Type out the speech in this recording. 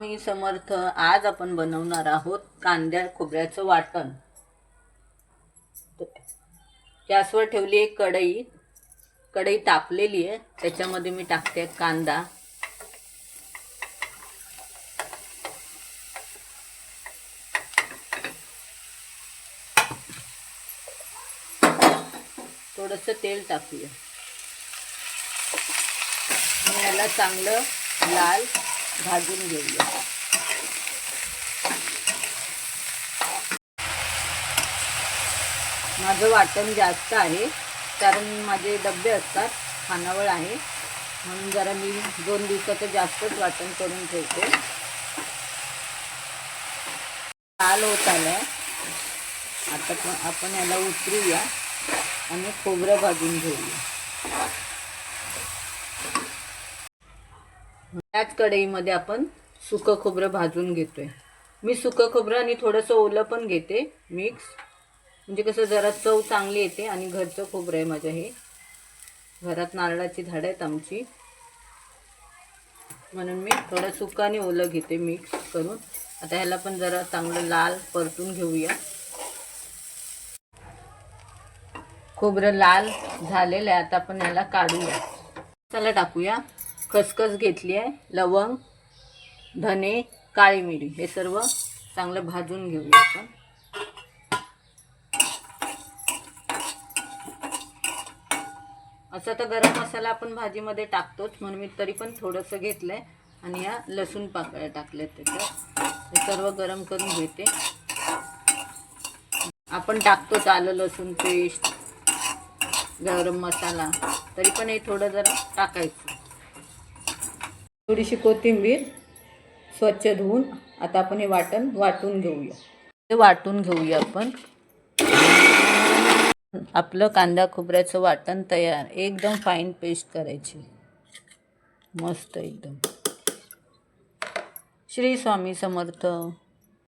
मी समर्थ. आज आपण बनवणार आहोत कांद्या खोबऱ्याचं वाटण. गॅसवर ठेवली एक कढई. कढई तापलेली आहे, त्याच्यामध्ये मी टाकते कांदा. थोडंसं तेल टाकूया. याला चांगलं लाल भाजून घेऊया. माझं वाटण जास्त आहे, कारण माझे डबे असतात, खानावळ आहे, म्हणून जरा मी 2 दिवसाचं जास्तच वाटण करून ठेवते. लाल होत आलाय. आता आपण याला उतरूया आणि खोबरं भाजून घेऊया. त्याच कढईमध्ये आपण सुकं खोबरं भाजून घेतोय. मी सुकं खोबरं आणि थोडंसं ओलं पण घेते मिक्स, म्हणजे कसं जरा चव चांगली येते. आणि घरचं खोबरं आहे माझं, हे घरात नारळाची झाडं आहेत आमची, म्हणून मी थोडं सुकं आणि ओलं घेते मिक्स करून. आता ह्याला पण जरा चांगलं लाल परतून घेऊया. खोबरं लाल झालेलं आहे, आता आपण याला काढूया. मसाला टाकूया. खसखस घेतली आहे, लवंग, धने, काळी मिरी, हे सर्व चांगलं भाजून घेऊया आपण. असं तर गरम मसाला आपण भाजीमध्ये टाकतोच, म्हणून मी तरी पण थोडंसं घेतलंय. आणि या लसूण पाकळ्या टाकल्यात त्याच्यात. हे सर्व गरम करून घेते. आपण टाकतोच आलं लसूण पेस्ट, गरम मसाला, तरी पण हे थोडं जरा टाकायचं. थोडीशी कोथिंबीर स्वच्छ धुवून आता आपण हे वाटण वाटून घेऊया. हे वाटून घेऊया आपण. आपलं कांदा खोबऱ्याचं वाटण तयार. एकदम फाईन पेस्ट करायची, मस्त एकदम. श्री स्वामी समर्थ.